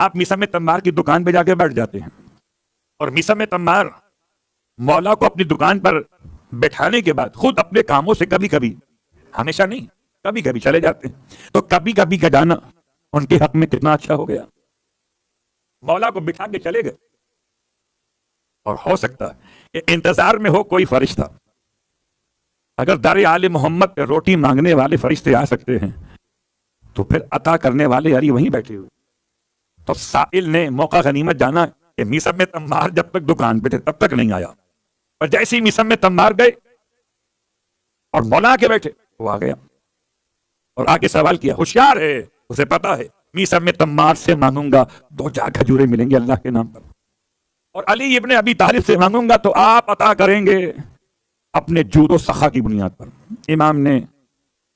آپ میسم تمار کی دکان پہ جا کے بیٹھ جاتے ہیں اور میسم تمار مولا کو اپنی دکان پر بیٹھانے کے بعد خود اپنے کاموں سے کبھی کبھی، ہمیشہ نہیں، کبھی کبھی چلے جاتے ہیں. تو کبھی کبھی کا جانا ان کے حق میں کتنا اچھا ہو گیا. مولا کو بٹھا کے چلے گئے اور ہو سکتا ہے کہ انتظار میں ہو کوئی فرشتہ. اگر در آل محمد پہ روٹی مانگنے والے فرشتے آ سکتے ہیں تو پھر عطا کرنے والے یاری وہیں بیٹھے ہوئے. تو سائل نے موقع غنیمت جانا کہ میسم تمار جب تک دکان پہ تھے تب تک نہیں آیا، اور جیسے ہی میسم تمار گئے اور مولا کے بیٹھے وہ آ گیا اور آ کے سوال کیا. ہوشیار ہے، اسے پتا ہے میسم تمار سے مانگوں گا 2-4 کھجوریں ملیں گے اللہ کے نام پر، اور علی ابن ابی طالب سے مانگوں گا تو آپ عطا کریں گے اپنے جود و سخا کی بنیاد پر. امام نے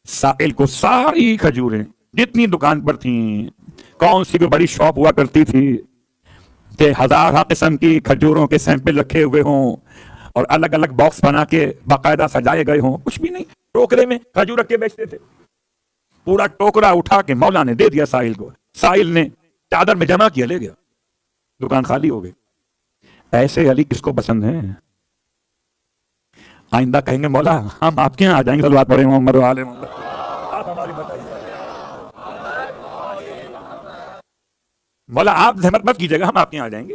سائل کو ساری کھجوریں جتنی دکان پر تھیں، کون سی کوئی بڑی شاپ ہوا کرتی تھی کہ 1000 قسم کی کھجوروں کے سیمپل رکھے ہوئے ہوں اور الگ الگ باکس بنا کے باقاعدہ سجائے گئے ہوں، کچھ بھی نہیں، ٹوکرے میں کھجور رکھ کے بیچتے تھے. پورا ٹوکرا اٹھا کے مولا نے دے دیا سائل کو. سائل نے چادر میں جمع کیا، لے گیا، دکان خالی ہو گئی. ایسے علی کس کو پسند ہیں؟ آئندہ کہیں گے مولا ہم آپ کے یہاں آ جائیں گے، صلوات پڑھیں محمد و آل محمد. آپ ہماری بتائیے مولا آپ زحمت مت کیجیے گا، ہم آپ کے یہاں آ جائیں گے.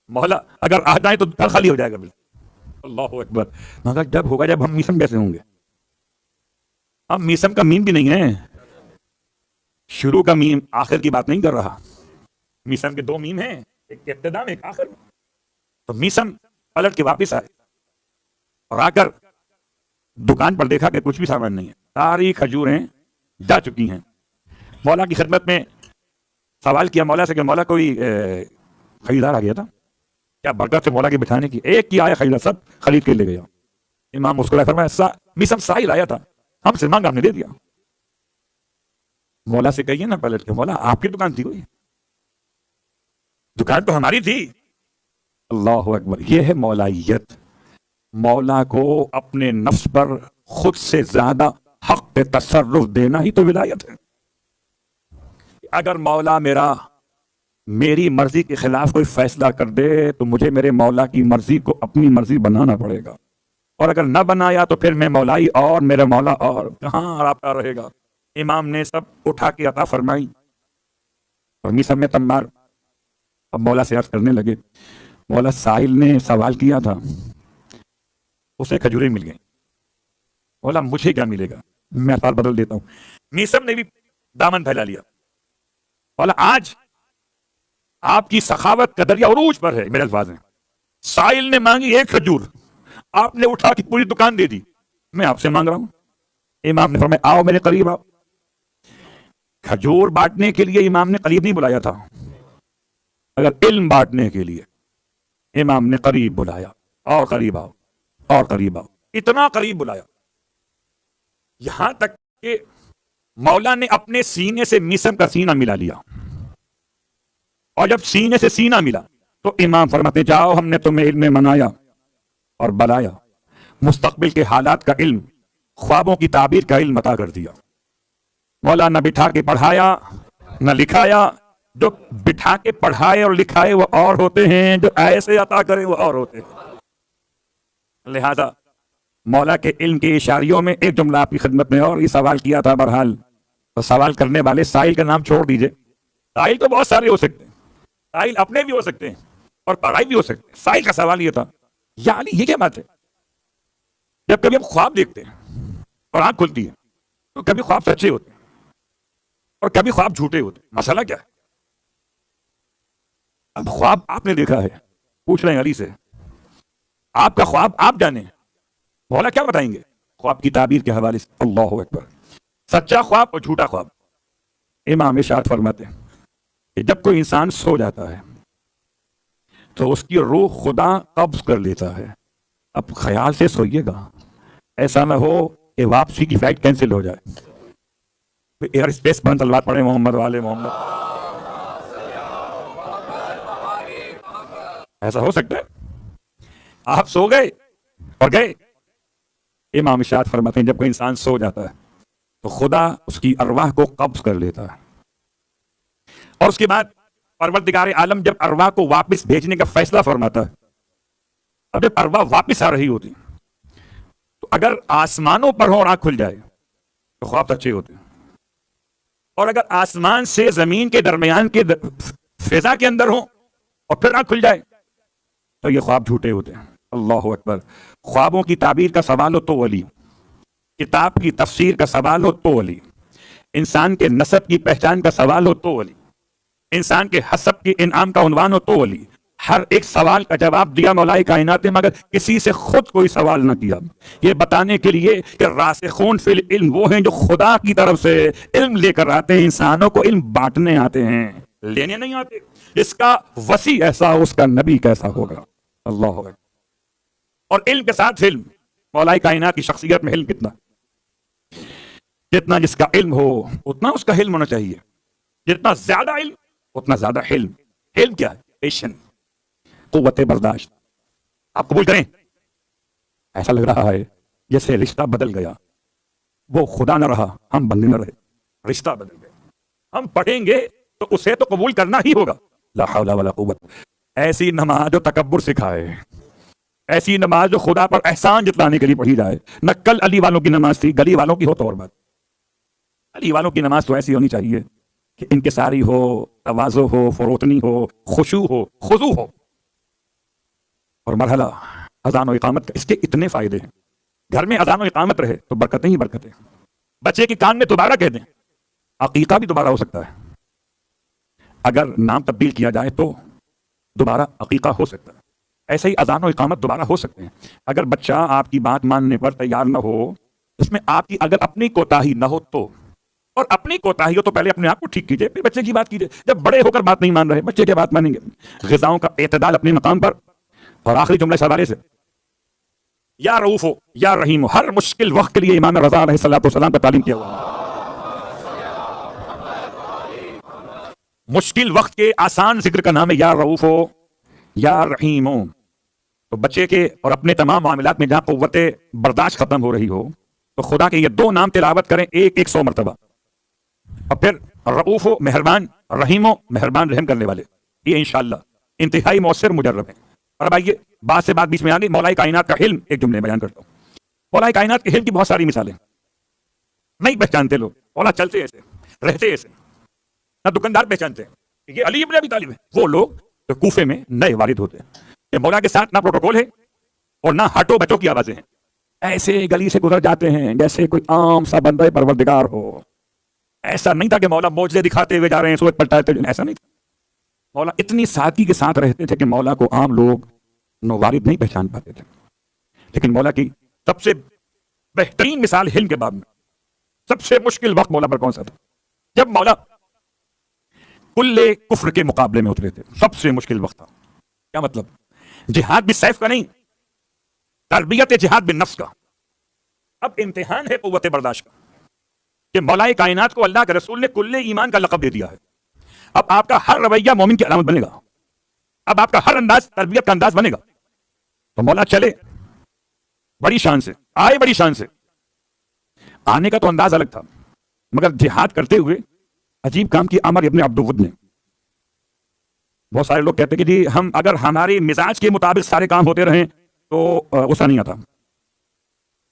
مولا اگر آ جائیں تو گھر خالی ہو جائے گا. بالکل اللہ اکبر. مگر جب ہوگا جب ہم میسم کیسے ہوں گے؟ ہم میسم کا میم بھی نہیں ہے. شروع کا میم آخر کی بات نہیں کر رہا. میسم کے 2 میم ہیں، ایک ابتدا میں ایک آخر میں. تو میسم پلٹ کے واپس آئے اور آ کر دکان پر دیکھا کہ کچھ بھی سامان نہیں ہے، ساری کھجوریں جا چکی ہیں. مولا کی خدمت میں سوال کیا مولا سے کہ مولا کوئی خریدار آ گیا تھا کیا برکت سے مولا کے بٹھانے کی؟ ایک کی آیا خریدار، سب خرید کے لے گیا. امام مسکرائے فرمایا میسم سائل آیا تھا، ہم سے مانگا ہم نے دے دیا. مولا سے کہیے نا پلٹ کے مولا آپ کی دکان تھی کوئی؟ دکان تو ہماری تھی. اللہ اکبر. یہ ہے مولائیت. مولا کو اپنے نفس پر خود سے زیادہ حق پہ تصرف دینا ہی تو ولایت ہے. اگر مولا میری مرضی کے خلاف کوئی فیصلہ کر دے تو مجھے میرے مولا کی مرضی کو اپنی مرضی بنانا پڑے گا، اور اگر نہ بنایا تو پھر میں مولائی اور میرا مولا اور کہاں رابطہ رہے گا. امام نے سب اٹھا کے عطا فرمائی اور میسم تمار اب مولا سے عرض کرنے لگے مولا سائل نے سوال کیا تھا، اسے کھجوریں مل گئیں، مولا مجھے کیا ملے گا؟ میں سوال بدل دیتا ہوں. میسم نے بھی دامن پھیلا لیا. مولا آج آپ کی سخاوت کا دریا عروج پر ہے. میرے الفاظ ہیں سائل نے مانگی 1 کھجور، آپ نے اٹھا کے پوری دکان دے دی، میں آپ سے مانگ رہا ہوں. امام نے فرمایا آؤ میرے قریب آؤ. کھجور بانٹنے کے لیے امام نے قریب نہیں بلایا تھا، اگر علم بانٹنے کے لیے امام نے قریب بلایا. اور قریب آؤ اور قریب آؤ. اتنا قریب بلایا یہاں تک کہ مولا نے اپنے سینے سے میسم کا سینہ ملا لیا، اور جب سینے سے سینہ ملا تو امام فرماتے جاؤ ہم نے تمہیں علم میں منایا اور بلایا، مستقبل کے حالات کا علم، خوابوں کی تعبیر کا علم عطا کر دیا. مولا نہ بٹھا کے پڑھایا نہ لکھایا. جو بٹھا کے پڑھائے اور لکھائے وہ اور ہوتے ہیں، جو ایسے عطا کرے وہ اور ہوتے ہیں. لہذا مولا کے علم کے اشاریوں میں ایک جملہ آپ کی خدمت میں اور یہ سوال کیا تھا. بہرحال تو سوال کرنے والے سائل کا نام چھوڑ دیجئے. سائل تو بہت سارے ہو سکتے ہیں، سائل اپنے بھی ہو سکتے ہیں اور پڑھائی بھی ہو سکتے ہیں. سائل کا سوال یہ تھا یعنی یہ کیا بات ہے؟ جب کبھی ہم خواب دیکھتے ہیں اور آنکھ کھلتی ہے تو کبھی خواب سچے ہوتے ہیں اور کبھی خواب جھوٹے ہوتے ہیں. مسئلہ کیا ہے؟ اب خواب آپ نے دیکھا ہے، پوچھ رہے ہیں علی سے، آپ کا خواب آپ جانے، مولا کیا بتائیں گے خواب کی تعبیر کے حوالے سے؟ اللہ اکبر. سچا خواب اور جھوٹا خواب. امام ارشاد فرماتے ہیں کہ جب کوئی انسان سو جاتا ہے تو اس کی روح خدا قبض کر لیتا ہے. اب خیال سے سوئیے گا، ایسا نہ ہو کہ واپسی کی فلائٹ کینسل ہو جائے. ایئر اسپیس بند صلوات پڑھیں محمد والے محمد. ایسا ہو سکتا ہے آپ سو گئے اور گئے. امام ارشاد فرماتے ہیں جب کوئی انسان سو جاتا ہے تو خدا اس کی ارواح کو قبض کر لیتا ہے، اور اس کے بعد پروردگار عالم جب ارواح کو واپس بھیجنے کا فیصلہ فرماتا ہے، اب جب ارواح واپس آ رہی ہوتی تو اگر آسمانوں پر ہو اور آنکھ کھل جائے تو خواب اچھے ہوتے ہیں، اور اگر آسمان سے زمین کے درمیان کے فضا کے اندر ہو اور پھر آنکھ کھل جائے تو یہ خواب جھوٹے ہوتے ہیں۔ اللہ اکبر۔ خوابوں کی تعبیر کا سوال ہو تو ولی، کتاب کی تفسیر کا سوال ہو تو ولی، انسان کے نسب کی پہچان کا سوال ہو تو ولی، انسان کے حسب کی انعام کا عنوان ہو تو ولی، ہر ایک سوال کا جواب دیا مولا کائنات نے، مگر کسی سے خود کوئی سوال نہ کیا، یہ بتانے کے لیے کہ راسخون فی العلم وہ ہیں جو خدا کی طرف سے علم لے کر آتے ہیں، انسانوں کو علم بانٹنے آتے ہیں، لینے نہیں آتے۔ اس کا وسیع ایسا اس کا نبی کیسا ہوگا۔ اللہ اکبر۔ اور علم کے ساتھ علم، مولا کائنات کی شخصیت میں علم کتنا، جتنا جس کا علم ہو اتنا اس کا علم ہونا چاہیے، جتنا زیادہ علم اتنا زیادہ علم۔ علم کیا ہے؟ پیشن، قوت برداشت۔ آپ قبول کریں، ایسا لگ رہا ہے جیسے رشتہ بدل گیا، وہ خدا نہ رہا، ہم بندے نہ رہے، رشتہ بدل گیا۔ ہم پڑھیں گے تو اسے تو قبول کرنا ہی ہوگا۔ لا حول ولا قوت۔ ایسی نماز جو تکبر سکھائے، ایسی نماز جو خدا پر احسان جتلانے کے لیے پڑھی جائے۔ نہ کل علی والوں کی نماز تھی، گلی والوں کی ہو تو اور بات، علی والوں کی نماز تو ایسی ہونی چاہیے کہ انکساری ہو، تواضع ہو، فروتنی ہو، خشوع ہو، خضوع ہو۔ اور مرحلہ اذان و اقامت کا، اس کے اتنے فائدے ہیں۔ گھر میں اذان و اقامت رہے تو برکتیں ہی برکتیں۔ بچے کے کان میں دوبارہ کہہ دیں، عقیقہ بھی دوبارہ ہو سکتا ہے، اگر نام تبدیل کیا جائے تو دوبارہ عقیقہ ہو سکتا ہے۔ ایسے ہی اذان و اقامت دوبارہ ہو سکتے ہیں۔ اگر بچہ آپ کی بات ماننے پر تیار نہ ہو، اس میں آپ کی اگر اپنی کوتاہی نہ ہو تو، اور اپنی کوتاہی ہو تو پہلے اپنے آپ کو ٹھیک کیجئے، پھر بچے کی بات کیجئے۔ جب بڑے ہو کر بات نہیں مان رہے، بچے کی بات مانیں گے۔ غذاؤں کا اعتدال اپنے مقام پر۔ اور آخری جملہ اس حوالے سے، یا رؤوف ہو یا رحیم ہو، ہر مشکل وقت کے لیے امام رضا علیہ السلام کا تعلیم کیا ہوا ہے۔ مشکل وقت کے آسان ذکر کا نام ہے یا رؤوف ہو یا رحیم ہو۔ تو بچے کے اور اپنے تمام معاملات میں جہاں قوت برداشت ختم ہو رہی ہو تو خدا کے یہ دو نام تلاوت کریں، ایک 100 مرتبہ، اور پھر رؤوف ہو مہربان، رحیم ہو مہربان رحم کرنے والے۔ یہ انشاءاللہ انتہائی مؤثر مجرب ہے۔ اور اب آئیے، بات سے بات بیچ میں آ گئی، مولا کائنات کا علم ایک جملے میں بیان کرتا ہوں۔ مولا کائنات کے علم کی بہت ساری مثالیں، نہیں پہچانتے لوگ، مولا چلتے ایسے، رہتے ایسے، نہ دکاندار پہچانتے ہیں یہ علی ابن ابی طالب ہے۔ وہ لوگ جو کوفے میں نئے وارد ہوتے ہیں، کہ مولا کے ساتھ نہ پروٹوکول ہے اور نہ ہٹو بچوں کی آوازیں ہیں، ایسے گلی سے گزر جاتے ہیں جیسے کوئی عام سا بندہ پروردگار ہو۔ ایسا نہیں تھا کہ مولا معجزے دکھاتے ہوئے جا رہے ہیں، سورج پلٹاتے ہوئے، ایسا نہیں تھا۔ مولا اتنی سادگی کے ساتھ رہتے تھے کہ مولا کو عام لوگ نوارد نہیں پہچان پاتے تھے۔ لیکن مولا کی سب سے بہترین مثال علم کے باب میں، سب سے مشکل وقت مولا پر کون سا تھا؟ جب مولا کل کفر کے مقابلے میں اترے تھے، سب سے مشکل وقت تھا۔ کیا مطلب؟ جہاد بھی سیف کا نہیں، تربیت جہاد بھی نفس کا۔ اب امتحان ہے قوت برداشت کا، کہ مولا کائنات کو اللہ کے رسول نے کل ایمان کا لقب دے دیا ہے۔ اب آپ کا ہر رویہ مومن کی علامت بنے گا، اب آپ کا ہر انداز تربیت کا انداز بنے گا۔ تو مولا چلے بڑی شان سے، آئے بڑی شان سے، آنے کا تو انداز الگ تھا، مگر جہاد کرتے ہوئے عجیب کام کی عمر ابن عبد الود نے۔ بہت سارے لوگ کہتے ہیں کہ جی ہم اگر ہماری مزاج کے مطابق سارے کام ہوتے رہیں تو غصہ نہیں آتا،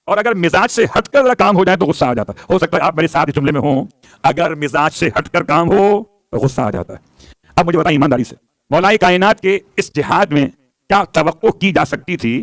اور اگر مزاج سے ہٹ کر کام ہو جائے تو غصہ آ جاتا ہے۔ ہو سکتا ہے آپ میرے ساتھ اس جملے میں ہوں، اگر مزاج سے ہٹ کر کام ہو تو غصہ آ جاتا ہے۔ اب مجھے بتائیں ایمانداری سے، مولا کائنات کے اس جہاد میں کیا توقع کی جا سکتی تھی